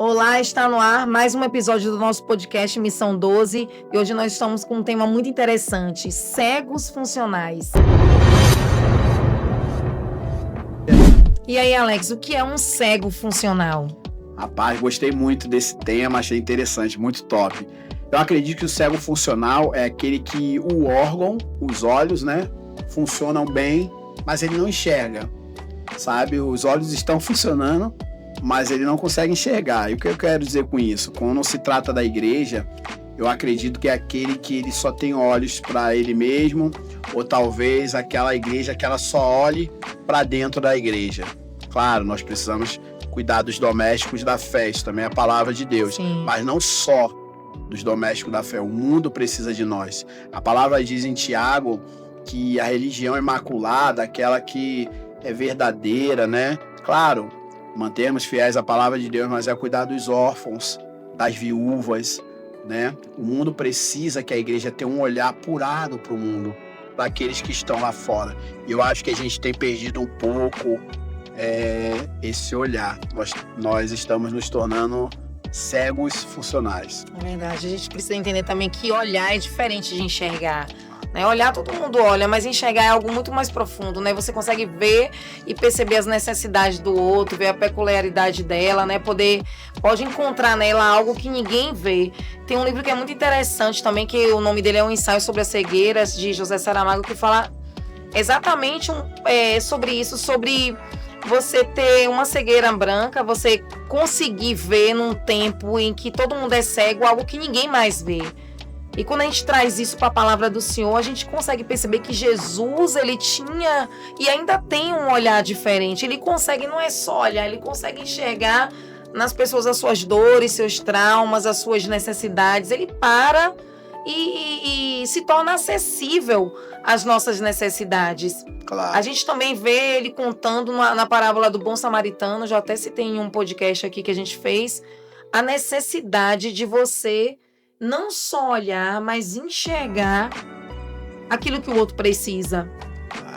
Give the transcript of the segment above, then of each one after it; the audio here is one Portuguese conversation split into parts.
Olá, está no ar mais um episódio do nosso podcast Missão 12 e hoje nós estamos com um tema muito interessante, cegos funcionais. E aí, Alex, o que é um cego funcional? Rapaz, gostei muito desse tema, achei interessante, muito top. Eu acredito que o cego funcional é aquele que o órgão, os olhos, né, funcionam bem, mas ele não enxerga, sabe? Os olhos estão funcionando, mas ele não consegue enxergar. E o que eu quero dizer com isso? Quando se trata da igreja, eu acredito que é aquele que ele só tem olhos para ele mesmo, ou talvez aquela igreja que ela só olhe para dentro da igreja. Claro, nós precisamos cuidar dos domésticos da fé, isso também é a palavra de Deus. Sim. Mas não só dos domésticos da fé, o mundo precisa de nós. A palavra diz em Tiago que a religião imaculada, aquela que é verdadeira, né? Claro, mantemos fiéis à palavra de Deus, mas é cuidar dos órfãos, das viúvas, né? O mundo precisa que a igreja tenha um olhar apurado para o mundo, para aqueles que estão lá fora. E eu acho que a gente tem perdido um pouco esse olhar. Nós estamos nos tornando cegos funcionais. É verdade, a gente precisa entender também que olhar é diferente de enxergar. Né? Olhar, todo mundo olha, mas enxergar é algo muito mais profundo, né? Você consegue ver e perceber as necessidades do outro, ver a peculiaridade dela, né? Pode encontrar nela algo que ninguém vê. Tem um livro que é muito interessante também, que o nome dele é Um Ensaio sobre as Cegueiras, de José Saramago, que fala exatamente sobre isso, sobre você ter uma cegueira branca, você conseguir ver num tempo em que todo mundo é cego, algo que ninguém mais vê. E quando a gente traz isso para a palavra do Senhor, a gente consegue perceber que Jesus, ele tinha e ainda tem um olhar diferente. Ele consegue, não é só olhar, ele consegue enxergar nas pessoas as suas dores, seus traumas, as suas necessidades. Ele para e se torna acessível às nossas necessidades. Claro. A gente também vê ele contando na parábola do bom samaritano, já até citei em um podcast aqui que a gente fez, a necessidade de você não só olhar, mas enxergar aquilo que o outro precisa.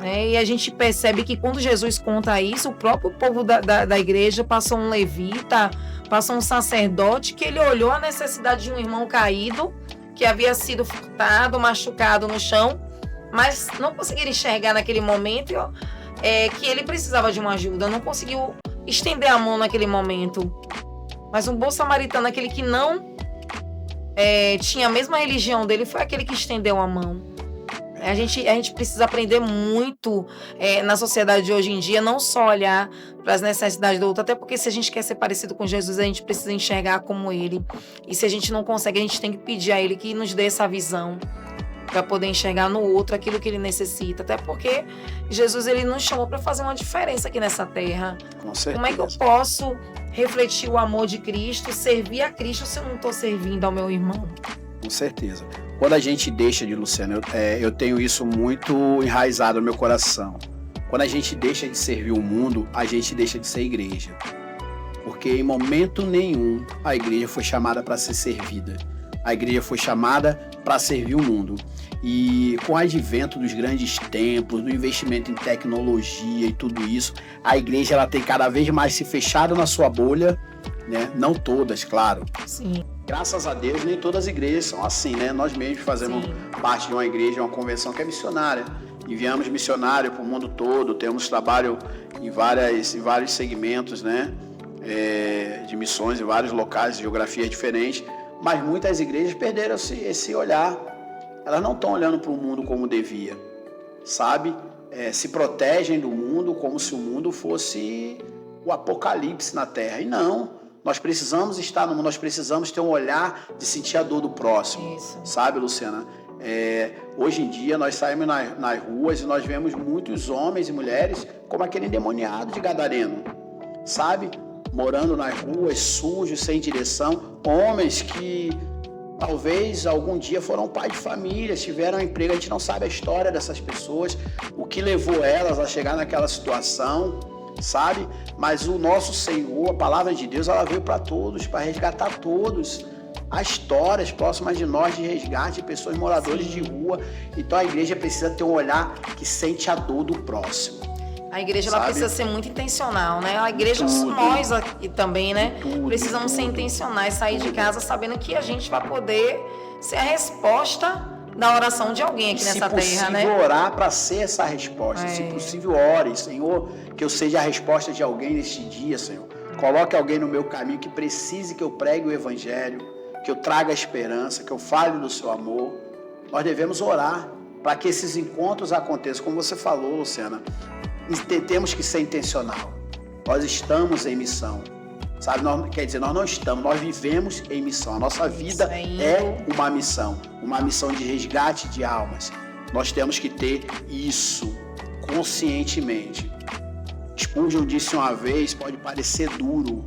Né? E a gente percebe que quando Jesus conta isso, o próprio povo da igreja passou um levita, passou um sacerdote, que ele olhou a necessidade de um irmão caído, que havia sido furtado, machucado no chão, mas não conseguiram enxergar naquele momento que ele precisava de uma ajuda, não conseguiu estender a mão naquele momento. Mas um bom samaritano, aquele que não tinha a mesma religião dele, foi aquele que estendeu a mão. A gente precisa aprender muito na sociedade de hoje em dia, não só olhar para as necessidades do outro, até porque se a gente quer ser parecido com Jesus, a gente precisa enxergar como ele. E se a gente não consegue, a gente tem que pedir a ele que nos dê essa visão para poder enxergar no outro aquilo que ele necessita. Até porque Jesus, ele nos chamou para fazer uma diferença aqui nessa terra. Com certeza. Como é que eu posso refletir o amor de Cristo, servir a Cristo se eu não estou servindo ao meu irmão? Com certeza. Quando a gente deixa de, Luciana, eu tenho isso muito enraizado no meu coração. Quando a gente deixa de servir o mundo, a gente deixa de ser igreja. Porque em momento nenhum a igreja foi chamada para ser servida. A igreja foi chamada para servir o mundo. E com o advento dos grandes templos, do investimento em tecnologia e tudo isso, a igreja ela tem cada vez mais se fechado na sua bolha, né? Não todas, claro. Sim. Graças a Deus, nem todas as igrejas são assim, né? Nós mesmos fazemos parte de uma igreja, uma convenção que é missionária. Enviamos missionário para o mundo todo, temos trabalho em vários segmentos, né? De missões em vários locais, geografias diferentes. Mas muitas igrejas perderam esse olhar. Elas não estão olhando para o mundo como devia, sabe? Se protegem do mundo como se o mundo fosse o apocalipse na terra. E não, nós precisamos estar no mundo, nós precisamos ter um olhar de sentir a dor do próximo. Isso. Sabe, Luciana? Hoje em dia nós saímos nas ruas e nós vemos muitos homens e mulheres como aquele endemoniado de Gadareno, sabe? Morando nas ruas, sujos, sem direção, homens que talvez algum dia foram pai de família, tiveram um emprego, a gente não sabe a história dessas pessoas, o que levou elas a chegar naquela situação, sabe? Mas o nosso Senhor, a palavra de Deus, ela veio para todos, para resgatar todos. Há histórias próximas de nós de resgate de pessoas moradores de rua, então a igreja precisa ter um olhar que sente a dor do próximo. A igreja ela precisa ser muito intencional, né? A igreja, nós aqui também, né? Precisamos ser intencionais, sair de casa sabendo que a gente vai poder ser a resposta da oração de alguém aqui nessa terra, né? Se possível, orar para ser essa resposta. Se possível, ore, Senhor, que eu seja a resposta de alguém neste dia, Senhor. Coloque alguém no meu caminho que precise que eu pregue o evangelho, que eu traga esperança, que eu fale do seu amor. Nós devemos orar para que esses encontros aconteçam. Como você falou, Luciana, temos que ser intencional. Nós estamos em missão. Sabe, quer dizer, nós não estamos, nós vivemos em missão. A nossa vida é uma missão de resgate de almas. Nós temos que ter isso conscientemente. Spurgeon disse uma vez, pode parecer duro,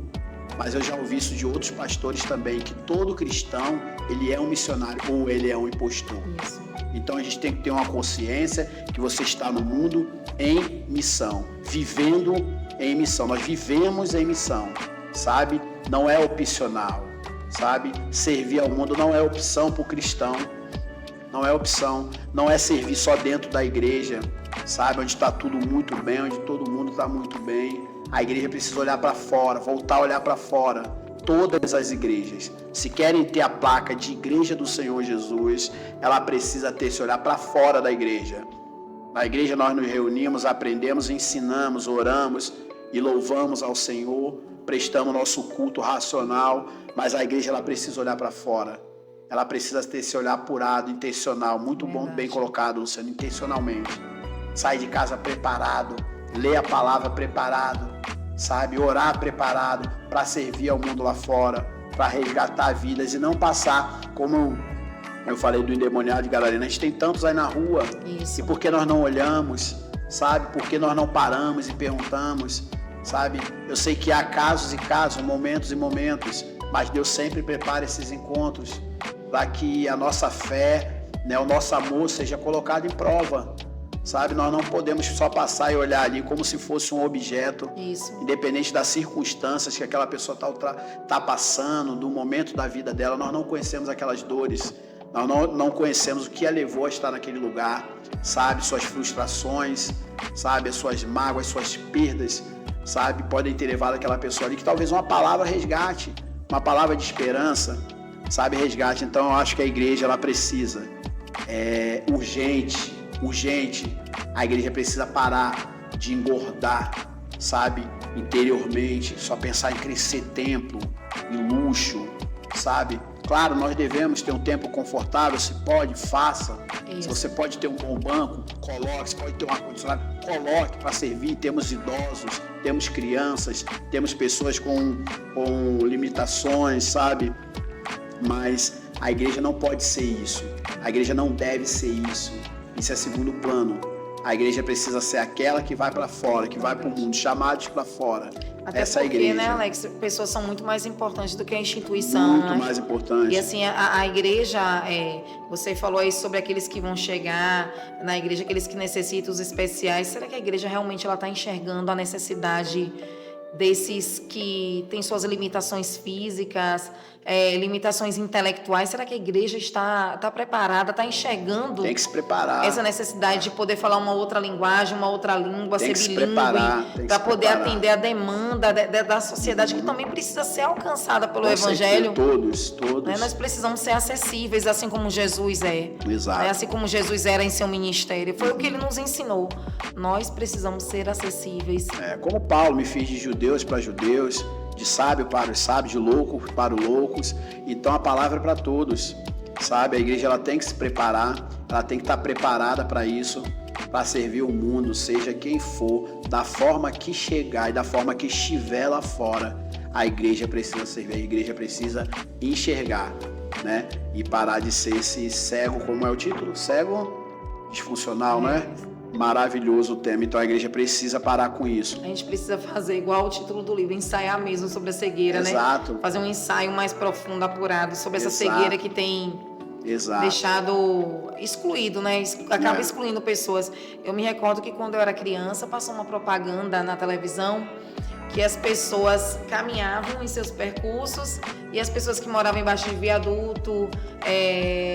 mas eu já ouvi isso de outros pastores também, que todo cristão, ele é um missionário ou ele é um impostor. Isso. Então a gente tem que ter uma consciência que você está no mundo em missão, vivendo em missão. Nós vivemos em missão. Sabe? Não é opcional, sabe? Servir ao mundo não é opção para o cristão, não é opção, não é servir só dentro da igreja, sabe? Onde está tudo muito bem, onde todo mundo está muito bem. A igreja precisa olhar para fora, voltar a olhar para fora. Todas as igrejas, se querem ter a placa de Igreja do Senhor Jesus, ela precisa ter esse olhar para fora da igreja. Na igreja nós nos reunimos, aprendemos, ensinamos, oramos e louvamos ao Senhor. Prestamos nosso culto racional, mas a igreja ela precisa olhar para fora. Ela precisa ter esse olhar apurado, intencional, muito bom, bem colocado, Luciano, intencionalmente. Sai de casa preparado, lê a palavra preparado, sabe? Orar preparado para servir ao mundo lá fora, para resgatar vidas e não passar como eu falei do endemoniado de Gadareno. A gente tem tantos aí na rua. Isso. E por que nós não olhamos, sabe? Por que nós não paramos e perguntamos? Sabe, eu sei que há casos e casos, momentos e momentos, mas Deus sempre prepara esses encontros para que a nossa fé, né, o nosso amor seja colocado em prova, sabe? Nós não podemos só passar e olhar ali como se fosse um objeto, independente das circunstâncias que aquela pessoa tá passando, do momento da vida dela. Nós não conhecemos aquelas dores, nós não conhecemos o que a levou a estar naquele lugar, sabe? Suas frustrações, sabe? As suas mágoas, suas perdas, sabe, podem ter levado aquela pessoa ali, que talvez uma palavra resgate, uma palavra de esperança, sabe, resgate. Então eu acho que a igreja, ela precisa, urgente, a igreja precisa parar de engordar, sabe, interiormente, só pensar em crescer templo, em luxo, sabe. Claro, nós devemos ter um tempo confortável, se pode, faça. Isso. Se você pode ter um bom banco, coloque. Se pode ter um ar-condicionado, coloque para servir. Temos idosos, temos crianças, temos pessoas com limitações, sabe? Mas a igreja não pode ser isso. A igreja não deve ser isso. Isso é segundo plano. A igreja precisa ser aquela que vai para fora, que vai para o mundo, chamados para fora. Até essa porque, igreja, né, Alex, pessoas são muito mais importantes do que a instituição. Muito mais importante. E assim, a igreja, você falou aí sobre aqueles que vão chegar na igreja, aqueles que necessitam os especiais. Será que a igreja realmente está enxergando a necessidade desses que têm suas limitações físicas, limitações intelectuais? Será que a igreja está preparada, está enxergando? Tem que se preparar. Essa necessidade de poder falar uma outra linguagem, uma outra língua, ser bilíngue, para poder atender a demanda da sociedade que também precisa ser alcançada pelo Evangelho. Todos. Né? Nós precisamos ser acessíveis, assim como Jesus é. Exato. Né? Assim como Jesus era em seu ministério. Foi o que ele nos ensinou. Nós precisamos ser acessíveis. Como Paulo, me fiz de judeus para judeus, de sábio para os sábios, de louco para os loucos. Então a palavra é para todos, sabe? A igreja ela tem que se preparar, ela tem que estar preparada para isso, para servir o mundo, seja quem for, da forma que chegar e da forma que estiver lá fora. A igreja precisa servir, a igreja precisa enxergar, né? E parar de ser esse cego, como é o título? Cego disfuncional, né? Maravilhoso o tema. Então a igreja precisa parar com isso. A gente precisa fazer igual o título do livro, ensaiar mesmo sobre a cegueira, Exato. Né? Fazer um ensaio mais profundo, apurado sobre essa cegueira que tem deixado excluído, né? Acaba excluindo pessoas. Eu me recordo que quando eu era criança, passou uma propaganda na televisão que as pessoas caminhavam em seus percursos e as pessoas que moravam embaixo de viaduto,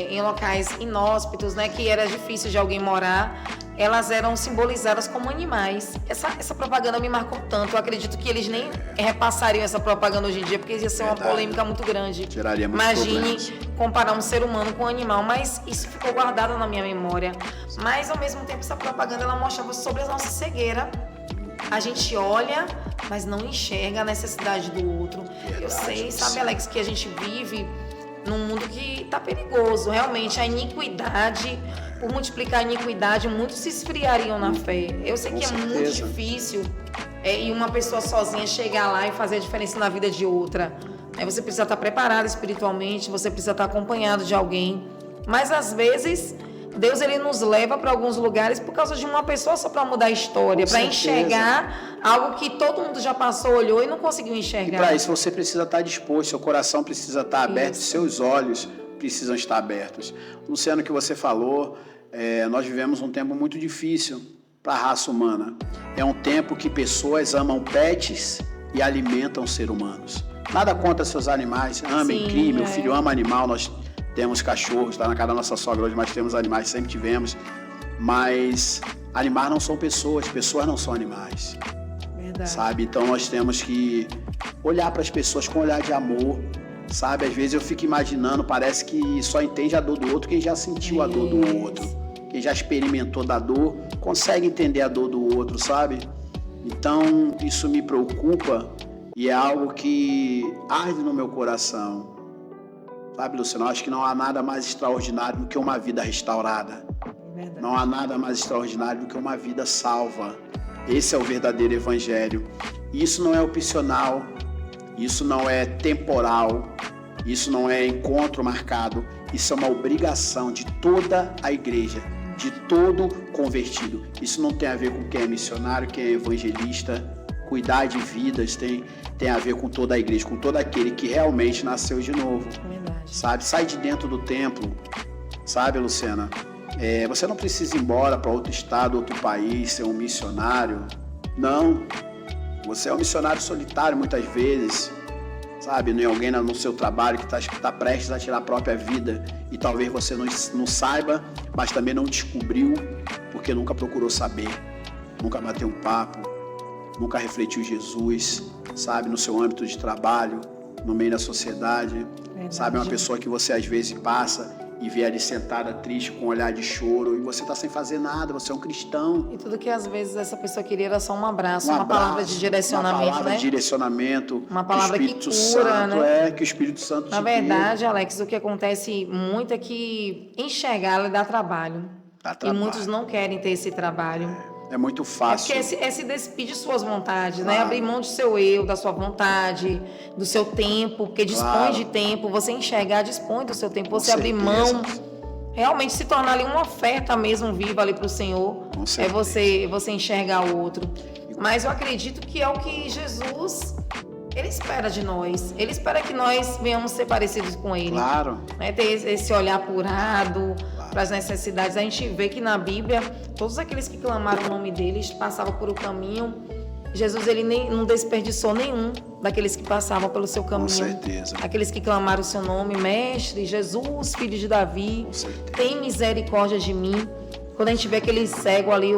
em locais inóspitos, né, que era difícil de alguém morar, elas eram simbolizadas como animais. Essa propaganda me marcou tanto. Eu acredito que eles nem repassariam essa propaganda hoje em dia, porque ia ser uma polêmica muito grande. Geraria muitos Imagine problemas. comparar um ser humano com um animal, mas isso ficou guardado na minha memória. Mas, ao mesmo tempo, essa propaganda ela mostrava sobre a nossa cegueira. A gente olha, mas não enxerga a necessidade do outro. Eu sei, sabe, Alex, que a gente vive num mundo que está perigoso. Realmente, a iniquidade, por multiplicar a iniquidade, muitos se esfriariam na fé. Eu sei que é muito difícil e uma pessoa sozinha chegar lá e fazer a diferença na vida de outra. Você precisa estar preparado espiritualmente, você precisa estar acompanhado de alguém. Mas, às vezes, Deus ele nos leva para alguns lugares por causa de uma pessoa só para mudar a história, para enxergar algo que todo mundo já passou, olhou e não conseguiu enxergar. E para isso você precisa estar disposto, seu coração precisa estar aberto, seus olhos precisam estar abertos. Luciano, o que você falou, nós vivemos um tempo muito difícil para a raça humana. É um tempo que pessoas amam pets e alimentam seres humanos. Nada contra seus animais, amem, crime, meu filho ama animal, nós temos cachorros, está na casa da nossa sogra hoje, mas temos animais, sempre tivemos. Mas animais não são pessoas, pessoas não são animais. Verdade. Sabe? Então nós temos que olhar para as pessoas com um olhar de amor. Sabe? Às vezes eu fico imaginando, parece que só entende a dor do outro quem já sentiu a dor do outro. Quem já experimentou da dor, consegue entender a dor do outro, sabe? Então isso me preocupa e é algo que arde no meu coração. Sabe, Luciano, eu acho que não há nada mais extraordinário do que uma vida restaurada. Verdade. Não há nada mais extraordinário do que uma vida salva. Esse é o verdadeiro evangelho. Isso não é opcional, isso não é temporal, isso não é encontro marcado. Isso é uma obrigação de toda a igreja, de todo convertido. Isso não tem a ver com quem é missionário, quem é evangelista. Cuidar de vidas tem a ver com toda a igreja, com todo aquele que realmente nasceu de novo. Verdade. Sabe? Sai de dentro do templo, sabe, Luciana? Você não precisa ir embora para outro estado, outro país, ser um missionário. Não. Você é um missionário solitário muitas vezes, sabe? Não é alguém no seu trabalho que está prestes a tirar a própria vida e talvez você não saiba, mas também não descobriu porque nunca procurou saber, nunca bateu um papo, nunca refletiu Jesus, sabe? No seu âmbito de trabalho, no meio da sociedade. Verdade. Sabe? Uma pessoa que você às vezes passa e vê ali sentada triste com um olhar de choro e você está sem fazer nada, você é um cristão. E tudo que às vezes essa pessoa queria era só um abraço, uma palavra de direcionamento, uma palavra de direcionamento, uma palavra que Espírito cura, Santo, né? Que o Espírito Santo Na verdade, Alex, o que acontece muito é que enxergar dá trabalho. E muitos não querem ter esse trabalho. É muito fácil. Porque se despedir de suas vontades, Claro. né? Abrir mão do seu eu, da sua vontade, do seu tempo, porque dispõe de tempo. Você enxergar, dispõe do seu tempo. Você abrir mão, realmente se tornar ali uma oferta mesmo viva ali para o Senhor. É você enxergar o outro. Mas eu acredito que é o que Jesus, Ele espera de nós. Ele espera que nós venhamos ser parecidos com Ele. Claro. Né? Ter esse olhar apurado para as necessidades. A gente vê que na Bíblia, todos aqueles que clamaram o nome dele passavam por o caminho. Jesus ele não desperdiçou nenhum daqueles que passavam pelo seu caminho. Com certeza. Aqueles que clamaram o seu nome, Mestre, Jesus, Filho de Davi, tem misericórdia de mim. Quando a gente vê aquele cego ali,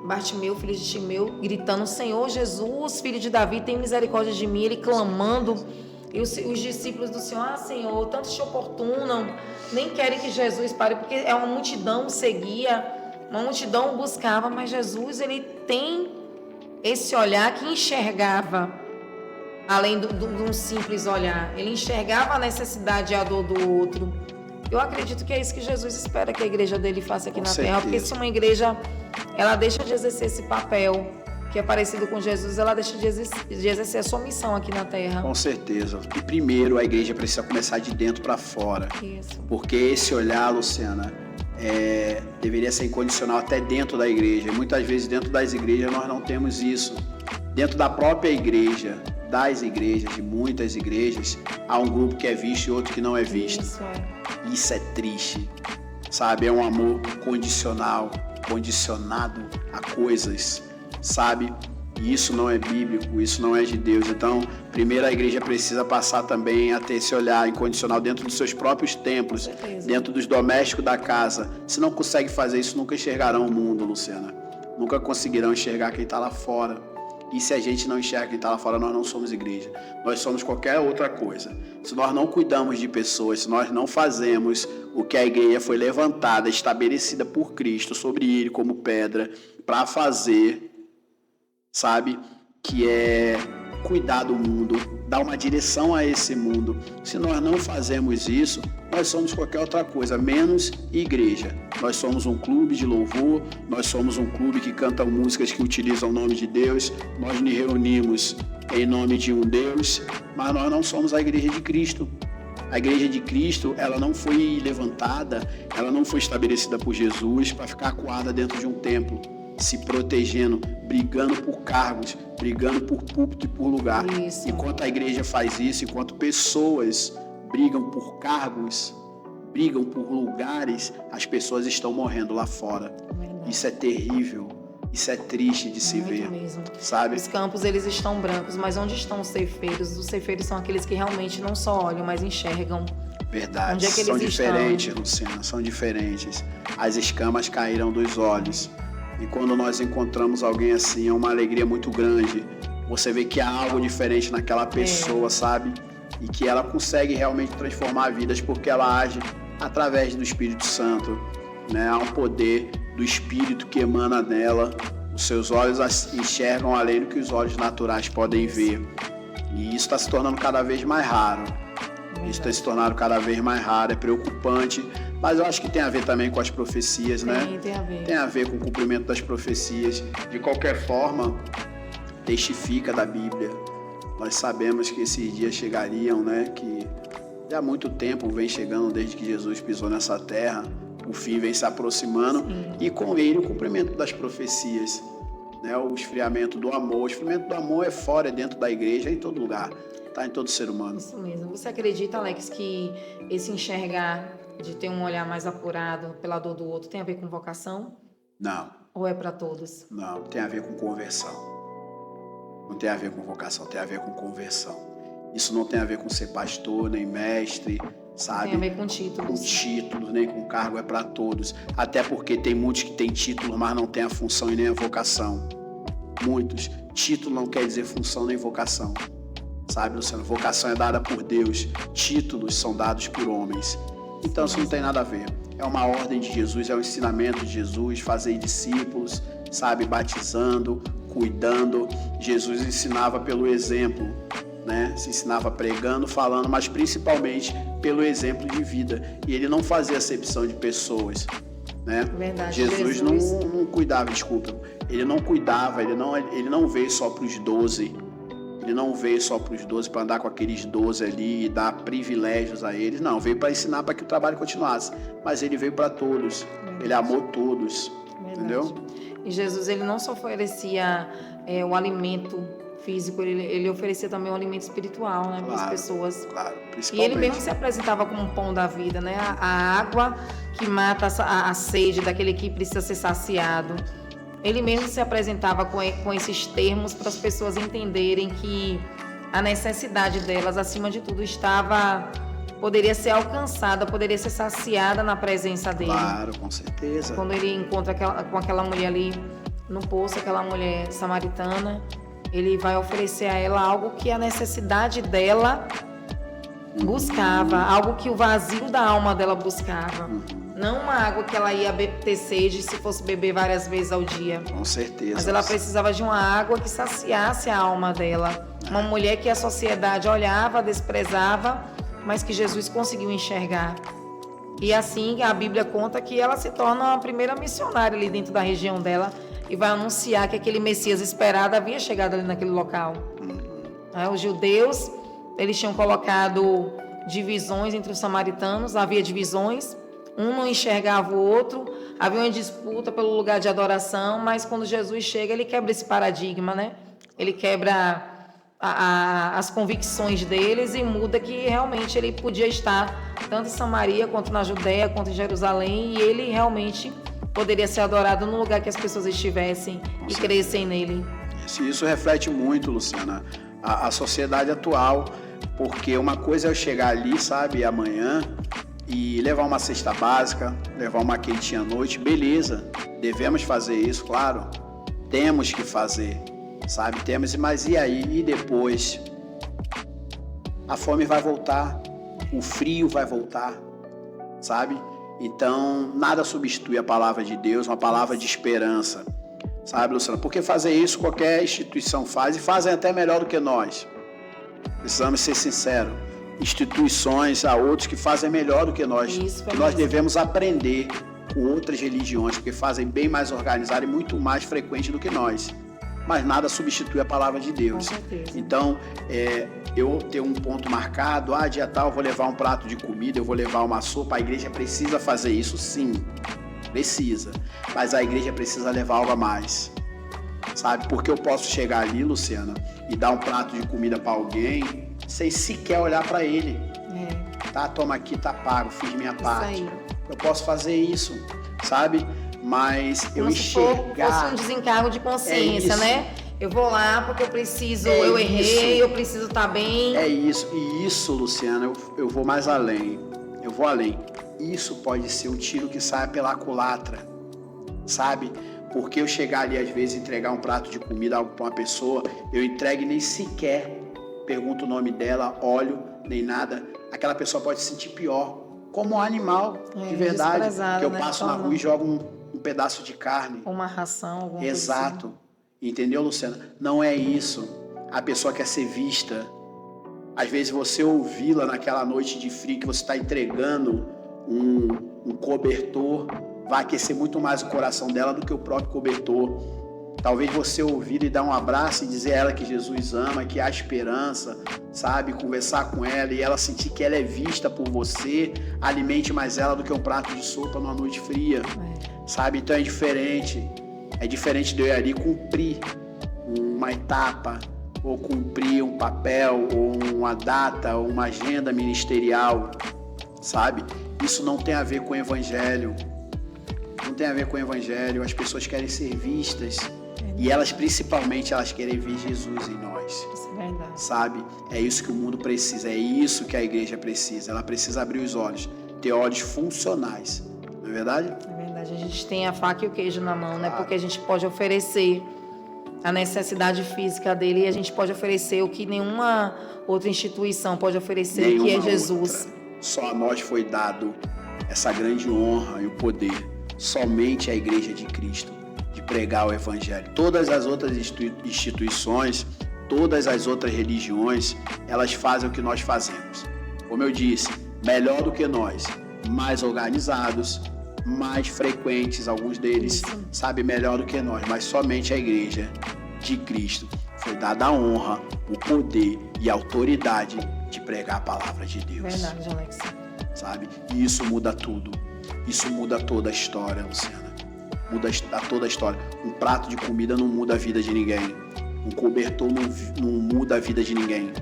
Bartimeu, filho de Timeu, gritando, Senhor Jesus, Filho de Davi, tem misericórdia de mim, ele clamando. E os discípulos do Senhor, Senhor, tantos te oportunam, nem querem que Jesus pare, porque é uma multidão seguia, uma multidão buscava, mas Jesus, ele tem esse olhar que enxergava, além de um simples olhar, ele enxergava a necessidade e a dor do outro. Eu acredito que é isso que Jesus espera que a igreja dele faça aqui na terra, porque se uma igreja, ela deixa de exercer esse papel, que é parecido com Jesus, ela deixa de exercer a sua missão aqui na Terra. Com certeza. E primeiro a igreja precisa começar de dentro para fora. Isso. Porque esse olhar, Luciana, deveria ser incondicional até dentro da igreja. E muitas vezes dentro das igrejas nós não temos isso. Dentro da própria igreja, das igrejas, de muitas igrejas, há um grupo que é visto e outro que não é visto. Isso é triste. Sabe? É um amor condicional, condicionado a coisas. Sabe? E isso não é bíblico, isso não é de Deus. Então, primeiro a igreja precisa passar também a ter esse olhar incondicional dentro dos seus próprios templos, dentro dos domésticos da casa. Se não consegue fazer isso, nunca enxergarão o mundo, Luciana. Nunca conseguirão enxergar quem está lá fora. E se a gente não enxerga quem está lá fora, nós não somos igreja. Nós somos qualquer outra coisa. Se nós não cuidamos de pessoas, se nós não fazemos o que a igreja foi levantada, estabelecida por Cristo, sobre ele como pedra, para fazer, sabe? Que é cuidar do mundo, dar uma direção a esse mundo. Se nós não fazemos isso, nós somos qualquer outra coisa, menos igreja. Nós somos um clube de louvor, nós somos um clube que canta músicas que utilizam o nome de Deus, nós nos reunimos em nome de um Deus, mas nós não somos a igreja de Cristo. A igreja de Cristo, ela não foi levantada, ela não foi estabelecida por Jesus para ficar acuada dentro de um templo, se protegendo, brigando por cargos, brigando por púlpito e por lugar. Isso. Enquanto a igreja faz isso, enquanto pessoas brigam por cargos, brigam por lugares, as pessoas estão morrendo lá fora. Verdade. Isso é terrível, isso é triste de se ver, mesmo. sabe? Os campos, eles estão brancos, mas onde estão os ceifeiros? Os ceifeiros são aqueles que realmente não só olham, mas enxergam. Verdade, Onde é que são eles diferentes, estão? Luciana, são diferentes. As escamas caíram dos olhos. E quando nós encontramos alguém assim, é uma alegria muito grande. Você vê que há algo diferente naquela pessoa, sabe? E que ela consegue realmente transformar vidas porque ela age através do Espírito Santo, né? Há um poder do Espírito que emana dela. Os seus olhos enxergam além do que os olhos naturais podem ver. E isso está se tornando cada vez mais raro. Isso tem se tornado cada vez mais raro, é preocupante, mas eu acho que tem a ver também com as profecias, né? Tem a ver. Tem a ver com o cumprimento das profecias. De qualquer forma, testifica da Bíblia. Nós sabemos que esses dias chegariam, né? Que já há muito tempo vem chegando desde que Jesus pisou nessa terra. O fim vem se aproximando. Sim. E com ele o cumprimento das profecias, né? O esfriamento do amor. O esfriamento do amor é fora, é dentro da igreja, é em todo lugar. Está em todo ser humano. Isso mesmo. Você acredita, Alex, que esse enxergar, de ter um olhar mais apurado pela dor do outro, tem a ver com vocação? Não. Ou é para todos? Não, tem a ver com conversão. Não tem a ver com vocação, tem a ver com conversão. Isso não tem a ver com ser pastor, nem mestre, sabe? Tem a ver com títulos. Com títulos, nem com cargo, é para todos. Até porque tem muitos que têm título, mas não têm a função e nem a vocação. Muitos. Título não quer dizer função nem vocação. Sabe, Luciano? Vocação é dada por Deus. Títulos são dados por homens. Então isso não tem nada a ver. É uma ordem de Jesus, é um ensinamento de Jesus, fazer discípulos, sabe, batizando, cuidando. Jesus ensinava pelo exemplo, né? Se ensinava pregando, falando, mas principalmente pelo exemplo de vida. E ele não fazia acepção de pessoas, né? Verdade. Jesus não cuidava, desculpa. Ele não cuidava, ele não veio só para os 12. Ele não veio só para os 12 para andar com aqueles 12 ali e dar privilégios a eles. Não, veio para ensinar para que o trabalho continuasse. Mas ele veio para todos. Verdade. Ele amou todos. Verdade. Entendeu? E Jesus, ele não só oferecia o alimento físico, ele oferecia também o alimento espiritual, né, para as pessoas. Claro, e ele mesmo se apresentava como um pão da vida, né? A água que mata a sede daquele que precisa ser saciado. Ele mesmo se apresentava com esses termos para as pessoas entenderem que a necessidade delas, acima de tudo, poderia ser alcançada, poderia ser saciada na presença dele. Claro, com certeza. Quando ele encontra com aquela mulher ali no poço, aquela mulher samaritana, ele vai oferecer a ela algo que a necessidade dela buscava, algo que o vazio da alma dela buscava. Não uma água que ela ia ter sede se fosse beber várias vezes ao dia. Com certeza. Mas ela precisava de uma água que saciasse a alma dela. Uma mulher que a sociedade olhava, desprezava, mas que Jesus conseguiu enxergar. E assim a Bíblia conta que ela se torna a primeira missionária ali dentro da região dela e vai anunciar que aquele Messias esperado havia chegado ali naquele local. Os judeus, eles tinham colocado divisões entre os samaritanos, havia divisões. Um não enxergava o outro, havia uma disputa pelo lugar de adoração, mas quando Jesus chega, ele quebra esse paradigma, né? Ele quebra as convicções deles e muda que realmente ele podia estar tanto em Samaria, quanto na Judéia, quanto em Jerusalém, e ele realmente poderia ser adorado no lugar que as pessoas estivessem e crescem nele. Isso reflete muito, Luciana, a sociedade atual, porque uma coisa é eu chegar ali, sabe, amanhã e levar uma cesta básica, levar uma quentinha à noite, beleza, devemos fazer isso, claro, temos que fazer, sabe, mas e aí, e depois? A fome vai voltar, o frio vai voltar, sabe? Então, nada substitui a palavra de Deus, uma palavra de esperança, sabe, Luciana? Porque fazer isso qualquer instituição faz, e fazem até melhor do que nós. Precisamos ser sinceros. Instituições, há outros que fazem melhor do que nós. Que nós devemos aprender com outras religiões, porque fazem bem mais organizado e muito mais frequente do que nós. Mas nada substitui a palavra de Deus. Então, eu ter um ponto marcado, dia tal, eu vou levar um prato de comida, eu vou levar uma sopa, a igreja precisa fazer isso, sim. Precisa. Mas a igreja precisa levar algo a mais. Sabe? Porque eu posso chegar ali, Luciana, e dar um prato de comida para alguém sem sequer olhar para ele. Tá, toma aqui, tá pago, fiz minha parte. Eu posso fazer isso, sabe? Mas eu enxergar... Fosse um desencargo de consciência, né? Eu vou lá porque eu preciso, eu errei, eu preciso estar bem. É isso. E isso, Luciana, eu vou mais além. Eu vou além. Isso pode ser um tiro que saia pela culatra, sabe? Porque eu chegar ali, às vezes, entregar um prato de comida para uma pessoa, eu entrego e nem sequer pergunto o nome dela, olho, nem nada. Aquela pessoa pode se sentir pior. Como um animal, de verdade. Que eu passo na rua e jogo um pedaço de carne. Uma ração, alguma coisa. Exato. Entendeu, Luciana? Não é isso. A pessoa quer ser vista. Às vezes você ouvi-la naquela noite de frio que você está entregando um cobertor, vai aquecer muito mais o coração dela do que o próprio cobertor. Talvez você ouvir e dar um abraço e dizer a ela que Jesus ama, que há esperança, sabe? Conversar com ela e ela sentir que ela é vista por você, alimente mais ela do que um prato de sopa numa noite fria, sabe? Então é diferente. É diferente de eu ir ali cumprir uma etapa, ou cumprir um papel, ou uma data, ou uma agenda ministerial, sabe? Isso não tem a ver com o evangelho. Não tem a ver com o evangelho. As pessoas querem ser vistas. E elas, principalmente, elas querem ver Jesus em nós. Isso é verdade. Sabe? É isso que o mundo precisa. É isso que a igreja precisa. Ela precisa abrir os olhos. Ter olhos funcionais. Não é verdade? É verdade. A gente tem a faca e o queijo na mão, né? Porque a gente pode oferecer a necessidade física dele e a gente pode oferecer o que nenhuma outra instituição pode oferecer, que é Jesus. Outra. Só a nós foi dado essa grande honra e o poder. Somente a Igreja de Cristo, de pregar o Evangelho. Todas as outras instituições, todas as outras religiões, elas fazem o que nós fazemos. Como eu disse, melhor do que nós, mais organizados, mais frequentes, alguns deles, sabe, melhor do que nós, mas somente a Igreja de Cristo foi dada a honra, o poder e a autoridade de pregar a palavra de Deus. Verdade, Alex. Sabe? E isso muda tudo. Isso muda toda a história, Luciana. Muda toda a história. Um prato de comida não muda a vida de ninguém. Um cobertor não muda a vida de ninguém.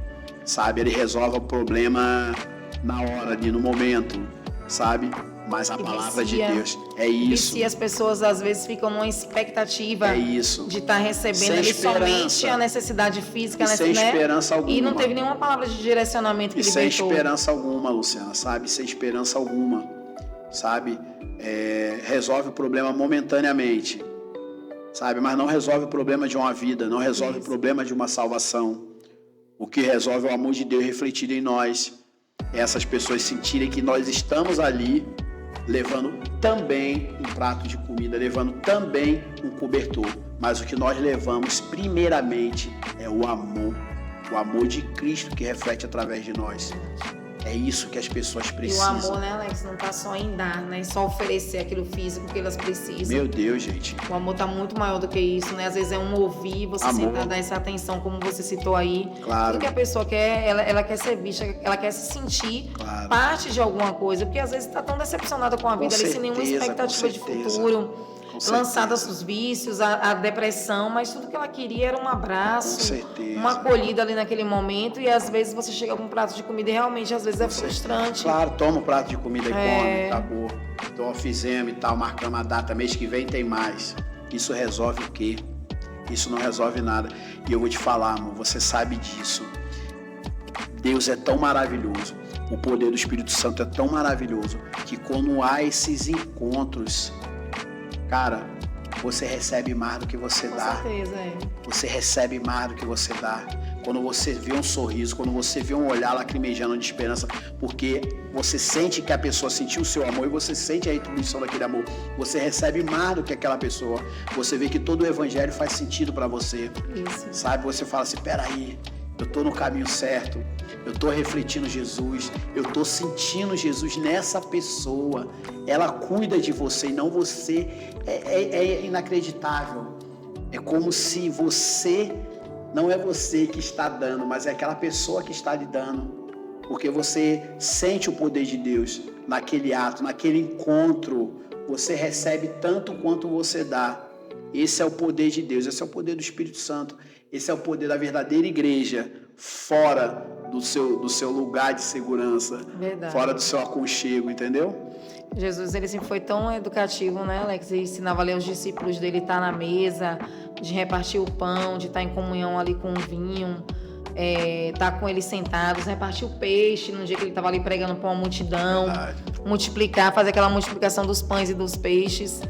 Sabe? Ele resolve o problema na hora ali, no momento. Sabe? Mas a palavra de Deus é isso. E as pessoas às vezes ficam numa expectativa de estar recebendo ali somente a necessidade física, sem esperança alguma. E não teve nenhuma palavra de direcionamento que libertou. Sem esperança alguma, Luciana, sabe? Sem esperança alguma, sabe? Resolve o problema momentaneamente, sabe? Mas não resolve o problema de uma vida, não resolve o problema de uma salvação. O que resolve é o amor de Deus refletido em nós. Essas pessoas sentirem que nós estamos ali levando também um prato de comida, levando também um cobertor. Mas o que nós levamos primeiramente é o amor de Cristo que reflete através de nós. É isso que as pessoas precisam. E o amor, né, Alex, não tá só em dar, né? Só oferecer aquilo físico que elas precisam. Meu Deus, gente. O amor tá muito maior do que isso, né? Às vezes é um ouvir, você sentar, dar essa atenção, como você citou aí. Claro. Tudo que a pessoa quer, ela quer ser vista, ela quer se sentir parte de alguma coisa. Porque às vezes tá tão decepcionada com a vida, ali, sem nenhuma expectativa de futuro. Lançada aos vícios, a depressão, mas tudo que ela queria era um abraço, uma acolhida ali naquele momento, e às vezes você chega com um prato de comida e realmente às vezes é frustrante. Claro, toma um prato de comida e come, acabou. Então fizemos e tal, marcamos a data, mês que vem tem mais. Isso resolve o quê? Isso não resolve nada. E eu vou te falar, amor, você sabe disso. Deus é tão maravilhoso, o poder do Espírito Santo é tão maravilhoso, que quando há esses encontros, cara, você recebe mais do que você dá. Com certeza, é. Você recebe mais do que você dá. Quando você vê um sorriso, quando você vê um olhar lacrimejando de esperança, porque você sente que a pessoa sentiu o seu amor e você sente a retribuição daquele amor, você recebe mais do que aquela pessoa. Você vê que todo o evangelho faz sentido para você. Isso. Sabe? Você fala assim, peraí, eu tô no caminho certo, eu tô refletindo Jesus, eu tô sentindo Jesus nessa pessoa. Ela cuida de você e não você. É inacreditável. É como se você... Não é você que está dando, mas é aquela pessoa que está lhe dando. Porque você sente o poder de Deus naquele ato, naquele encontro. Você recebe tanto quanto você dá. Esse é o poder de Deus, esse é o poder do Espírito Santo. Esse é o poder da verdadeira igreja, fora do seu lugar de segurança. Verdade. Fora do seu aconchego, entendeu? Jesus, ele sempre foi tão educativo, né, Alex? Ele ensinava ali aos discípulos dele estar na mesa, de repartir o pão, de estar em comunhão ali com o vinho, estar com eles sentados, repartir o peixe no dia que ele estava ali pregando para uma multidão, Verdade. multiplicar, fazer aquela multiplicação dos pães e dos peixes.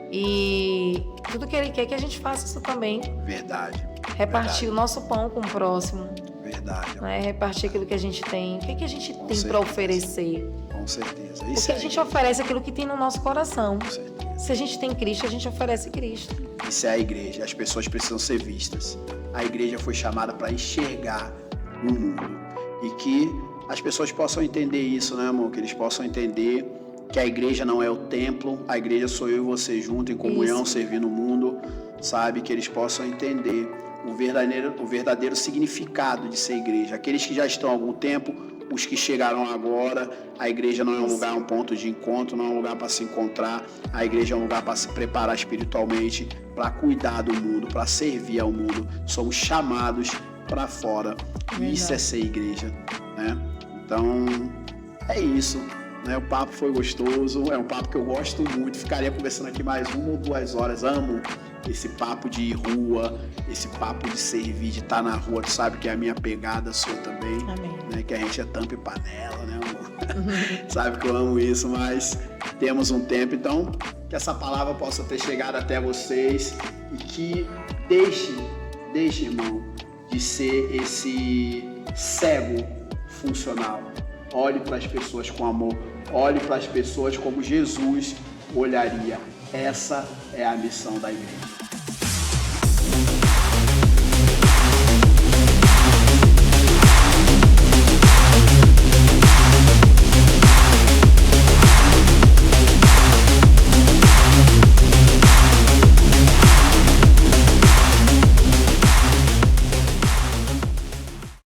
E tudo que ele quer que a gente faça isso também. Verdade. Repartir o nosso pão com o próximo. Verdade. Né? Repartir aquilo que a gente tem. O que a gente tem certeza. para oferecer? Com certeza. Porque a gente oferece aquilo que tem no nosso coração. Com certeza. Se a gente tem Cristo, a gente oferece Cristo. Isso é a igreja. As pessoas precisam ser vistas. A igreja foi chamada para enxergar o mundo. E que as pessoas possam entender isso, né, amor? Que eles possam entender que a igreja não é o templo, a igreja sou eu e você junto, em comunhão, Isso. servindo o mundo, sabe? Que eles possam entender o verdadeiro significado de ser igreja. Aqueles que já estão há algum tempo, os que chegaram agora, a igreja não é um lugar, um ponto de encontro, não é um lugar para se encontrar, a igreja é um lugar para se preparar espiritualmente, para cuidar do mundo, para servir ao mundo. Somos chamados para fora. Verdade. Isso é ser igreja, né? Então, é isso. Né? O papo foi gostoso, é um papo que eu gosto muito. Ficaria conversando aqui mais 1 ou 2 horas. Amo esse papo de rua, esse papo de servir, de estar na rua. Tu sabe que é a minha pegada, a sua também. Amém. Né? Que a gente é tampa e panela, né, amor? Sabe que eu amo isso, mas temos um tempo. Então, que essa palavra possa ter chegado até vocês e que deixe, irmão, de ser esse cego funcional. Olhe para as pessoas com amor. Olhe para as pessoas como Jesus olharia. Essa é a missão da igreja.